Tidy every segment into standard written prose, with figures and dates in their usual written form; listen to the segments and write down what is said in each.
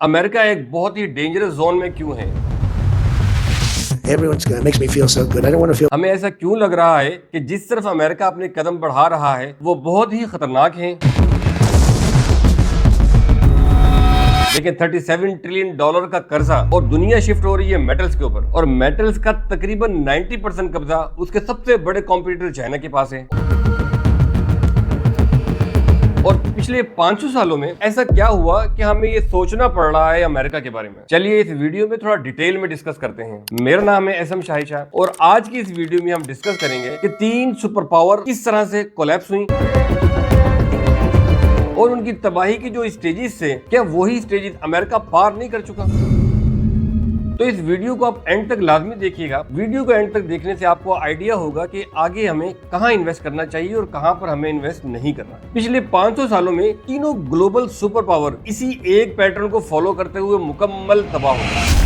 America एक बहुत ही dangerous zone में क्यों है? Makes me feel so good. I don't want to feel. हमें ऐसा क्यों लग रहा है कि जिस तरफ अमेरिका अपने कदम बढ़ा रहा है वो बहुत ही खतरनाक है? लेकिन 37 ट्रिलियन डॉलर का कर्जा और दुनिया शिफ्ट हो रही है मेटल्स के ऊपर, और मेटल्स का तकरीबन 90% कब्जा उसके सबसे बड़े कॉम्पिटिटर चाइना के पास है। और पिछले 500 सालों में ऐसा क्या हुआ कि हमें ये सोचना पड़ रहा है अमेरिका के बारे में? चलिए इस वीडियो में थोड़ा डिटेल में डिस्कस करते हैं। मेरा नाम है एसएम शाहिशा और आज की इस वीडियो में हम डिस्कस करेंगे कि 3 सुपर पावर किस तरह से कोलैप्स हुई और उनकी तबाही की जो स्टेजेस थे, क्या वही स्टेजेस अमेरिका पार नहीं कर चुका? तो इस वीडियो को आप एंड तक लाजमी देखिएगा। वीडियो को एंड तक देखने से आपको आइडिया होगा कि आगे हमें कहां इन्वेस्ट करना चाहिए और कहां पर हमें इन्वेस्ट नहीं करना। पिछले 500 सालों में तीनों ग्लोबल सुपर पावर इसी एक पैटर्न को फॉलो करते हुए मुकम्मल तबाह हो गए।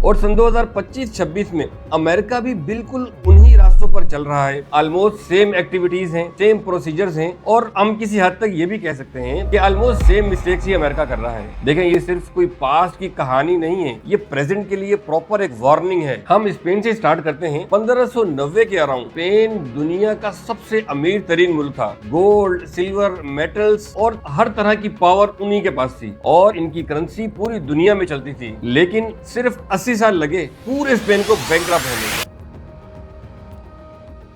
और सन 2025-26 में अमेरिका भी बिल्कुल उन्हीं रास्तों पर चल रहा है। ऑलमोस्ट सेम एक्टिविटीज हैं, सेम प्रोसीजर्स हैं, और हम किसी हद तक ये भी कह सकते हैं कि almost same mistakes he America कर रहा है। देखें, ये सिर्फ कोई पास्ट की कहानी नहीं है, ये प्रेजेंट के लिए प्रॉपर एक वार्निंग है। हम स्पेन से स्टार्ट करते हैं। 1590 के अराउंड स्पेन दुनिया का सबसे अमीर तरीन मुल्क था। गोल्ड, सिल्वर, मेटल्स और हर तरह की पावर उन्हीं के पास थी और इनकी करेंसी पूरी दुनिया में चलती थी। लेकिन सिर्फ 80 साल लगे पूरे स्पेन को बैंकरप्ट होने में।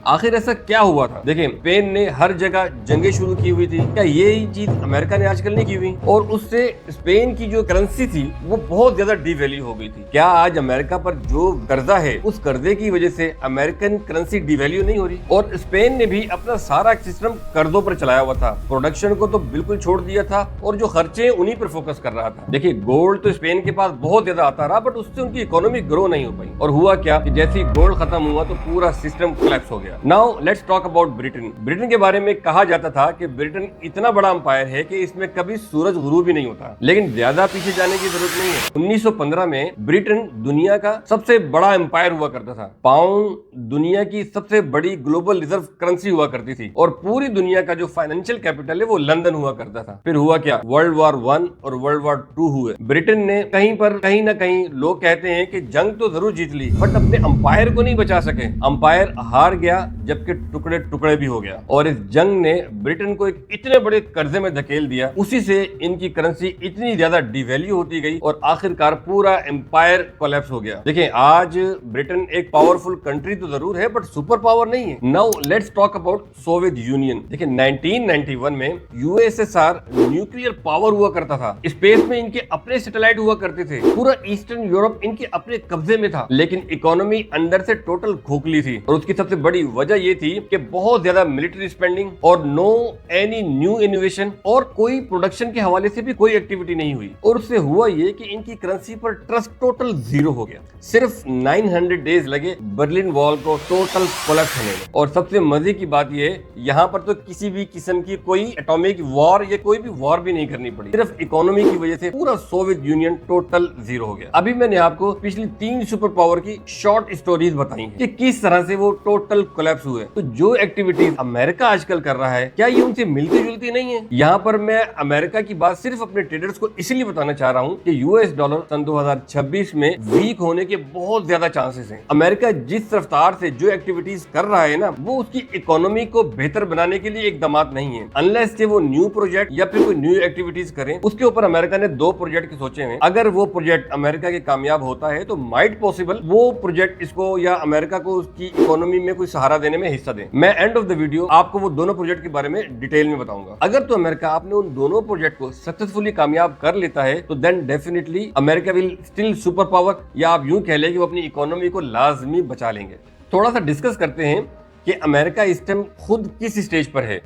आखिर ऐसा क्या हुआ था? देखिए, स्पेन ने हर जगह जंगें शुरू की हुई थी। क्या यही चीज अमेरिका ने आजकल नहीं की हुई? और उससे स्पेन की जो करेंसी थी वो बहुत ज्यादा डिवैल्यू हो गई थी। क्या आज अमेरिका पर जो कर्जा है उस कर्जे की वजह से अमेरिकन करेंसी डिवैल्यू नहीं हो रही? और स्पेन ने भी अपना सारा सिस्टम कर्जों पर चलाया हुआ था। प्रोडक्शन को तो बिल्कुल छोड़ दिया था और जो खर्चे उन्हीं पर फोकस कर रहा था। देखिए, गोल्ड तो स्पेन के पास बहुत ज्यादा आता रहा, बट उससे उनकी इकोनॉमी ग्रो नहीं हो पाई। और हुआ क्या कि जैसे ही गोल्ड खत्म हुआ तो पूरा सिस्टम कोलैप्स हो गया। Now let's talk about Britain. Britain के बारे में कहा जाता था कि ब्रिटेन इतना बड़ा अंपायर है कि इसमें कभी सूरज गुरूब भी नहीं होता। लेकिन ज्यादा पीछे जाने की जरूरत नहीं है। 1915 में ब्रिटेन दुनिया का सबसे बड़ा एम्पायर हुआ करता था। पाउंड दुनिया की सबसे बड़ी ग्लोबल रिजर्व करेंसी हुआ करती थी और पूरी दुनिया का जो फाइनेंशियल कैपिटल है वो लंदन हुआ करता था। फिर हुआ क्या? वर्ल्ड वॉर 1 और वर्ल्ड वॉर 2 हुए। ब्रिटेन ने कहीं ना कहीं लोग कहते हैं कि जंग तो जरूर जीत ली, बट अपने अंपायर को नहीं बचा सके। अंपायर हार गया, जबकि टुकड़े टुकड़े भी हो गया। और इस जंग ने ब्रिटेन को एक इतने बड़े कर्जे में धकेल दिया। उसी से इनकी करेंसी इतनी ज्यादा डिवैल्यू होती गई और आखिरकार पूरा एम्पायर कोलैप्स हो गया। देखिए, आज ब्रिटेन एक पावरफुल कंट्री तो जरूर है, बट सुपर पावर नहीं है। Now let's talk about Soviet union. देखिए, 1991 में यूएसएसआर न्यूक्लियर पावर हुआ करता था। स्पेस में इनके अपने सैटेलाइट हुआ करते थे। पूरा ईस्टर्न यूरोप इनके अपने कब्जे में था, लेकिन इकोनॉमी अंदर से टोटल खोखली थी। और उसकी सबसे बड़ी वजह ये थी कि बहुत ज्यादा मिलिट्री स्पेंडिंग और नो एनी न्यू इनोवेशन और कोई प्रोडक्शन के हवाले से भी कोई एक्टिविटी नहीं हुई। और उससे हुआ ये कि इनकी करेंसी पर ट्रस्ट टोटल जीरो हो गया। सिर्फ 900 डेज लगे बर्लिन वॉल को टोटल कोलैप्स होने में। और सबसे मजे की बात ये, यहाँ पर तो किसी भी किस्म की कोई एटॉमिक वॉर या कोई भी वॉर भी नहीं करनी पड़ी। सिर्फ इकोनॉमी की वजह से पूरा सोवियत यूनियन टोटल जीरो हो गया। अभी मैंने आपको पिछली 3 सुपर पावर की शॉर्ट स्टोरीज बताई हैं कि किस तरह से वो टोटल कोलैप्स हुए। तो जो एक्टिविटीज अमेरिका आजकल कर रहा है, क्या ये उनसे मिलती जुलती नहीं है? यहाँ पर मैं अमेरिका की बात सिर्फ अपने ट्रेडर्स को इसलिए बताना चाह रहा हूँ कि यूएस डॉलर सन 2026 में वीक होने के बहुत ज्यादा चांसेस हैं। अमेरिका जिस रफ्तार से जो एक्टिविटीज कर रहा है ना, वो उसकी इकोनॉमी को बेहतर बनाने के लिए इकदाम नहीं है। अनलेस के वो न्यू प्रोजेक्ट या फिर कोई न्यू एक्टिविटीज करें। उसके ऊपर अमेरिका ने 2 प्रोजेक्ट के सोचे हैं। अगर वो प्रोजेक्ट अमेरिका के कामयाब होता है तो माइट पॉसिबल वो प्रोजेक्ट इसको या अमेरिका को उसकी इकोनॉमी में कोई सहारा देने में हिस्सा दें। मैं एंड ऑफ द वीडियो आपको वो दोनों प्रोजेक्ट के बारे में डिटेल में बताऊंगा। अगर तो अमेरिका आपने उन दोनों प्रोजेक्ट को सक्सेसफुली कामयाब कर लेता है तो then definitely America will still super power, या आप यूं कह लें कि वो अपनी इकोनॉमी को लाजमी बचा लेंगे। थोड़ा सा डिस्कस करते हैं कि अमेरिका इस टाइम खुद किस स्टेज पर है,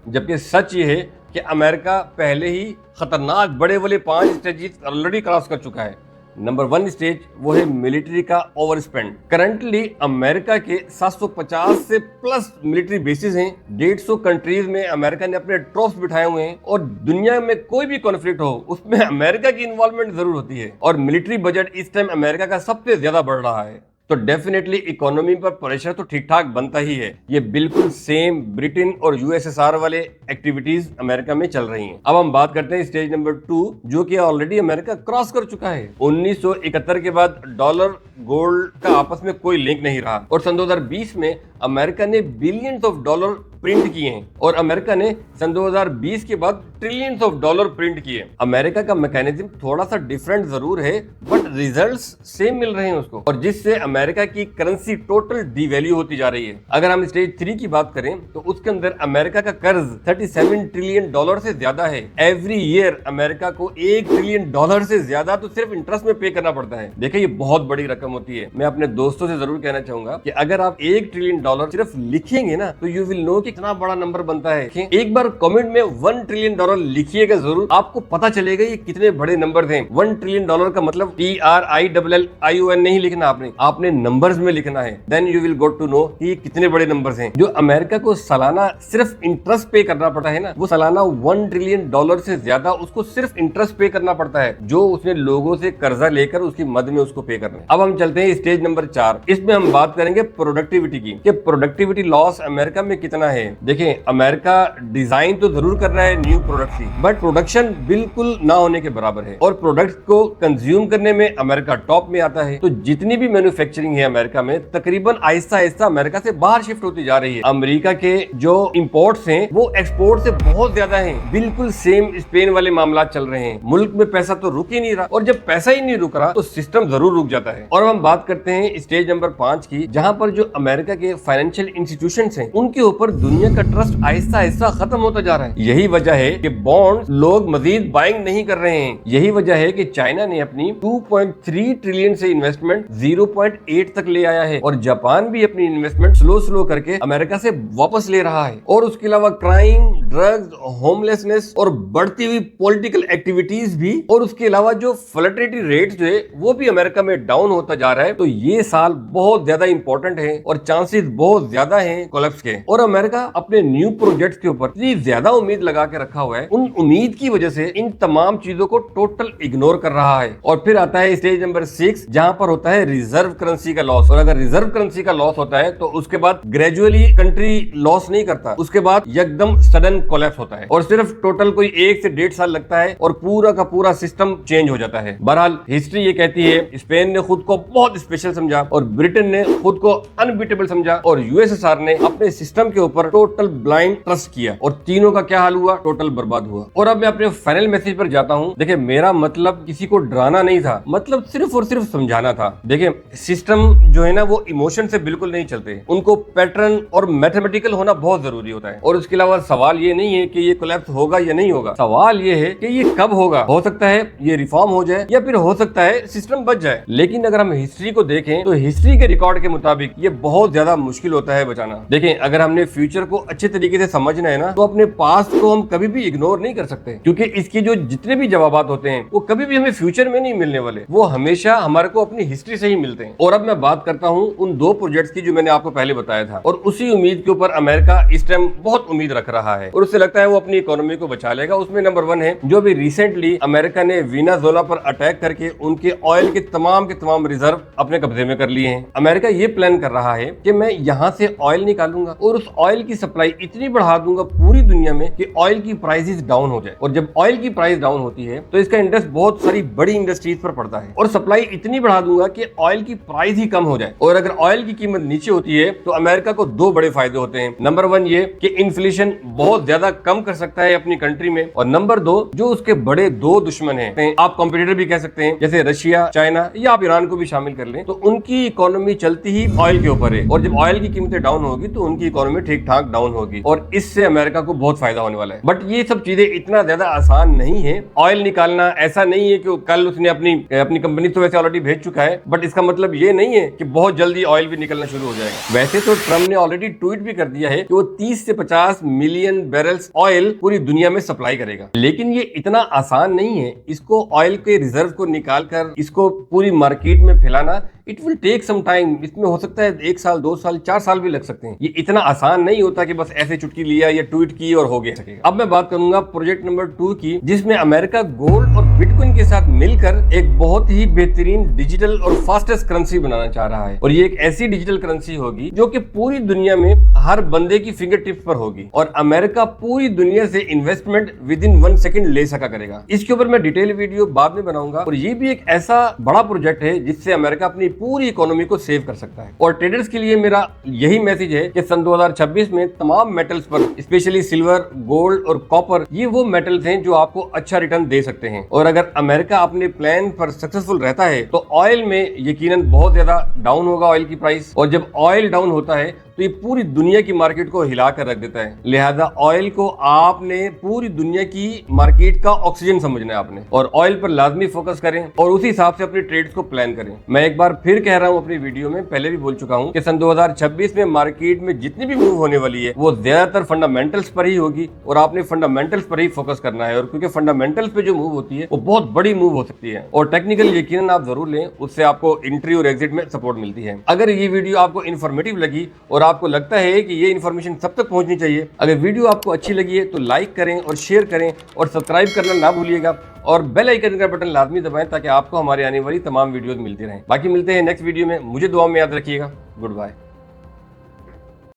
जबकि सच ये है कि अमेरिका पहले ही खतरनाक बड़े वाले 5 स्टेजेस ऑलरेडी क्रॉस कर चुका है। नंबर 1 स्टेज वो है मिलिट्री का ओवर स्पेंड। करंटली अमेरिका के 750 से प्लस मिलिट्री बेसिस हैं। 150 कंट्रीज में अमेरिका ने अपने ट्रूप्स बिठाए हुए हैं और दुनिया में कोई भी कॉन्फ्लिक्ट हो उसमें अमेरिका की इन्वॉल्वमेंट जरूर होती है। और मिलिट्री बजट इस टाइम अमेरिका का सबसे ज्यादा बढ़ रहा है। तो डेफिनेटली इकोनॉमी पर प्रेशर तो ठीक ठाक बनता ही है। ये बिल्कुल सेम ब्रिटेन और यूएसएसआर वाले एक्टिविटीज अमेरिका में चल रही हैं। अब हम बात करते हैं स्टेज नंबर 2, जो कि ऑलरेडी अमेरिका क्रॉस कर चुका है। 1971 के बाद डॉलर गोल्ड का आपस में कोई लिंक नहीं रहा और सन 2020 में अमेरिका ने बिलियंस ऑफ डॉलर प्रिंट किए हैं और अमेरिका ने सन 2020 के बाद ट्रिलियंस ऑफ डॉलर प्रिंट किए। अमेरिका का मैकेनिज्म थोड़ा सा डिफरेंट जरूर है बट रिजल्ट्स सेम मिल रहे हैं उसको, और जिससे अमेरिका की करेंसी टोटल डिवैल्यू होती जा रही है। अगर हम स्टेज 3 की बात करें तो उसके अंदर अमेरिका का कर्ज 37 ट्रिलियन डॉलर से ज्यादा है। एवरी ईयर अमेरिका को 1 ट्रिलियन डॉलर से ज्यादा तो सिर्फ इंटरेस्ट में पे करना पड़ता है। देखिए ये बहुत बड़ी रकम होती है। मैं अपने दोस्तों से जरूर कहना चाहूंगा कि अगर आप 1 ट्रिलियन डॉलर सिर्फ लिखेंगे ना तो यू विल नो कि कितना बड़ा नंबर बनता है। एक बार कमेंट में 1 ट्रिलियन डॉलर लिखिएगा जरूर, आपको पता चलेगा ये कितने बड़े नंबर हैं। 1 ट्रिलियन डॉलर का मतलब TRILLION नहीं लिखना आपने नंबर्स में लिखना है। Then you will got to know कि ये कितने बड़े नंबर्स हैं। जो अमेरिका को सालाना सिर्फ इंटरेस्ट पे करना पड़ता है ना, वो सालाना 1 ट्रिलियन डॉलर से ज्यादा उसको सिर्फ इंटरेस्ट पे करना पड़ता है, जो उसने लोगों से कर्जा लेकर उसकी मद में उसको पे करना है। अब हम चलते हैं स्टेज नंबर 4। इसमें हम बात करेंगे प्रोडक्टिविटी की, कि प्रोडक्टिविटी लॉस अमेरिका में कितना है। देखिए अमेरिका डिजाइन तो जरूर कर रहा है न्यू प्रोडक्ट की, बट प्रोडक्शन बिल्कुल ना होने के बराबर है और प्रोडक्ट को कंज्यूम करने में अमेरिका टॉप में आता है। तो जितनी भी मैन्युफैक्चरिंग है अमेरिका में तकरीबन आहिस्ता आहिस्ता अमेरिका से बाहर शिफ्ट होती जा रही है। अमेरिका के जो इंपोर्ट्स हैं वो एक्सपोर्ट से बहुत ज्यादा हैं। बिल्कुल सेम स्पेन वाले मामला चल रहे हैं। मुल्क में पैसा तो रुक ही नहीं रहा, और जब पैसा ही नहीं रुक रहा तो सिस्टम जरूर रुक जाता है। और हम बात करते हैं स्टेज नंबर 5 की, जहां पर जो अमेरिका के फाइनेंशियल इंस्टीट्यूशंस हैं उनके ऊपर दुनिया का ट्रस्ट आहिस्ता आहिस्ता खत्म होता जा रहा है। यही वजह है कि बॉन्ड लोग मजीद बाइंग नहीं कर रहे हैं। यही वजह है कि चाइना ने अपनी 2.3 ट्रिलियन से इन्वेस्टमेंट 0.8 तक ले आया है, और जापान भी अपनी इन्वेस्टमेंट स्लो करके अमेरिका से वापस ले रहा है। और उसके अलावा क्राइम, ड्रग्स, होमलेसनेस और बढ़ती हुई पॉलिटिकल एक्टिविटीज भी, और उसके अलावा जो फर्टिलिटी रेट जो है वो भी अमेरिका में डाउन होता जा रहा है। तो ये साल बहुत ज्यादा इंपॉर्टेंट है और चांसेस बहुत ज्यादा हैं कोलैप्स के। और अमेरिका अपने न्यू प्रोजेक्ट्स के ऊपर इतनी ज्यादा उम्मीद लगा के रखा हुआ है, उन उम्मीद की वजह से इन तमाम चीजों को टोटल इग्नोर कर रहा है। और फिर आता है स्टेज नंबर 6, जहां पर होता है रिजर्व करेंसी का लॉस। और अगर रिजर्व करेंसी का लॉस होता है तो उसके बाद ग्रेजुअली कंट्री लॉस नहीं करता, उसके बाद एकदम सडन कोलैप्स होता है और सिर्फ टोटल कोई 1 से 1.5 साल लगता है और पूरा का पूरा सिस्टम चेंज हो जाता है। बहरहाल हिस्ट्री ये कहती है स्पेन ने खुद को बहुत स्पेशल समझा और ब्रिटेन ने खुद को अनबीटेबल समझा और यूएसएसआर ने अपने सिस्टम के ऊपर टोटल ब्लाइंड ट्रस्ट किया, और तीनों का क्या हाल हुआ, टोटल बर्बाद हुआ। और अब मैं अपने फाइनल मैसेज पर जाता हूं। देखिए मेरा मतलब किसी को डराना नहीं था, मतलब सिर्फ और सिर्फ समझाना था। देखिए सिस्टम जो है ना वो इमोशन से बिल्कुल नहीं चलते, उनको पैटर्न और मैथमेटिकल होना बहुत जरूरी होता है। और उसके अलावा सवाल ये नहीं है कि ये कोलैप्स होगा या नहीं होगा, सवाल ये है कि ये कब होगा। हो सकता है ये रिफॉर्म हो जाए या फिर हो सकता है सिस्टम बच जाए। लेकिन अगर हम हिस्ट्री को देखें तो हिस्ट्री के रिकॉर्ड के मुताबिक ये बहुत ज्यादा मुश्किल होता है बचाना। देखें अगर हमने फ्यूचर को अच्छे तरीके से समझना है ना तो अपने पास्ट को हम कभी भी इग्नोर नहीं कर सकते, क्योंकि इसके जो जितने भी जवाब होते हैं वो कभी भी हमें फ्यूचर में नहीं मिलने वाले, वो हमेशा हमारे को अपनी हिस्ट्री से ही मिलते हैं। और अब मैं बात करता हूँ उन 2 प्रोजेक्ट्स की जो मैंने आपको पहले बताया था, और उसी उम्मीद के ऊपर अमेरिका इस टाइम बहुत उम्मीद रख रहा है और उससे लगता है वो अपनी इकोनॉमी को बचा लेगा। उसमें नंबर 1 है जो भी रिसेंटली अमेरिका ने वेनेजुएला पर अटैक करके उनके ऑयल के तमाम रिजर्व अपने कब्जे में कर लिए हैं। अमेरिका ये प्लान कर रहा है कि मैं यहाँ से ऑयल निकालूंगा और उस ऑयल की सप्लाई इतनी बढ़ा दूंगा पूरी दुनिया में कि ऑयल की प्राइसेस डाउन हो जाए। और जब ऑयल की प्राइस डाउन होती है तो इसका इंटरेस्ट बहुत सारी बड़ी इंडस्ट्रीज पर पड़ता है, और सप्लाई इतनी बढ़ा दूंगा कि ऑयल की प्राइस ही कम हो जाए। और अगर ऑयल की कीमत नीचे होती है तो अमेरिका को 2 बड़े फायदे होते हैं। नंबर 1 ये कि इन्फ्लेशन बहुत ज्यादा कम कर सकता है अपनी कंट्री में, और नंबर 2 जो उसके बड़े 2 दुश्मन हैं, आप कॉम्पिटिटर भी कह सकते हैं, जैसे रशिया, चाइना या आप ईरान को भी शामिल कर लें, तो उनकी इकोनॉमी चलती ही ऑयल के ऊपर है। और जब ऑयल की कीमतें डाउन होगी तो उनकी इकोनॉमी ठीक ठाक डाउन होगी, और इससे अमेरिका को बहुत फायदा होने वाला है। बट ये सब चीजें इतना ज्यादा आसान नहीं है। ऑयल निकालना ऐसा नहीं है कि कल उसने अपनी कंपनी तो वैसे ऑलरेडी भेज चुका है, बट इसका मतलब ये नहीं है कि बहुत जल्दी ऑयल भी निकलना शुरू हो जाएगा। वैसे तो ट्रम्प ने ऑलरेडी ट्वीट भी कर दिया है कि वो 30 से 50 मिलियन बैरल्स ऑयल पूरी दुनिया में सप्लाई करेगा, लेकिन ये इतना आसान नहीं है। इसको ऑयल के रिजर्व को निकाल कर इसको पूरी मार्केट में फैलाना it will take some time. इसमें हो सकता है 1 साल, 2 साल, 4 साल भी लग सकते हैं। ये इतना आसान नहीं होता कि बस ऐसे चुटकी लिया या ट्वीट की और हो गया। अब मैं बात करूंगा प्रोजेक्ट नंबर 2 की, जिसमें अमेरिका गोल्ड और बिटकॉइन के साथ मिलकर एक बहुत ही बेहतरीन डिजिटल और फास्टेस्ट करेंसी बनाना चाह रहा है। और ये एक ऐसी डिजिटल करेंसी होगी जो कि पूरी दुनिया में हर बंदे की फिंगर टिप्स पर होगी और अमेरिका पूरी दुनिया से इन्वेस्टमेंट विद इन 1 सेकंड ले सका करेगा। इसके ऊपर मैं डिटेल वीडियो बाद में बनाऊंगा। और ये भी एक ऐसा बड़ा प्रोजेक्ट है जिससे अमेरिका अपनी पूरी इकोनॉमी को सेव कर सकता है। और ट्रेडर्स के लिए मेरा यही मैसेज है कि सन 2026 में तमाम मेटल्स पर, स्पेशली सिल्वर, गोल्ड और कॉपर, ये वो मेटल्स हैं जो आपको अच्छा रिटर्न दे सकते हैं। और अगर अमेरिका अपने प्लान पर सक्सेसफुल रहता है तो ऑयल में यकीनन बहुत ज्यादा डाउन होगा ऑयल की प्राइस। और जब ऑयल डाउन होता है तो ये पूरी दुनिया की मार्केट को हिला कर रख देता है। लिहाजा ऑयल को आपने पूरी दुनिया की मार्केट का ऑक्सीजन समझना है आपने, और ऑयल पर लाजमी फोकस करें और उसी हिसाब से अपने ट्रेड्स को प्लान करें। मैं एक बार फिर कह रहा हूं अपनी वीडियो में, पहले भी बोल चुका हूं कि सन 2026 में मार्केट में जितनी भी मूव होने वाली है वो ज्यादातर फंडामेंटल्स पर ही होगी और आपने फंडामेंटल्स पर ही फोकस करना है। और क्योंकि फंडामेंटल्स पे जो मूव होती है वो बहुत बड़ी मूव हो सकती है और टेक्निकल यकीनन आप जरूर लें, उससे आपको एंट्री और एग्जिट में सपोर्ट मिलती है। अगर ये वीडियो आपको इन्फॉर्मेटिव लगी और आपको लगता है कि ये इन्फॉर्मेशन सब तक पहुंचनी चाहिए, अगर वीडियो आपको अच्छी लगी है तो लाइक करें और शेयर करें और सब्सक्राइब करना ना भूलिएगा और बेल आइकन का बटन लाजमी दबाएं ताकि आपको हमारी आने वाली तमाम वीडियोस मिलती रहें। बाकी मिलते हैं नेक्स्ट वीडियो में। मुझे दुआ में याद रखिएगा। Good bye.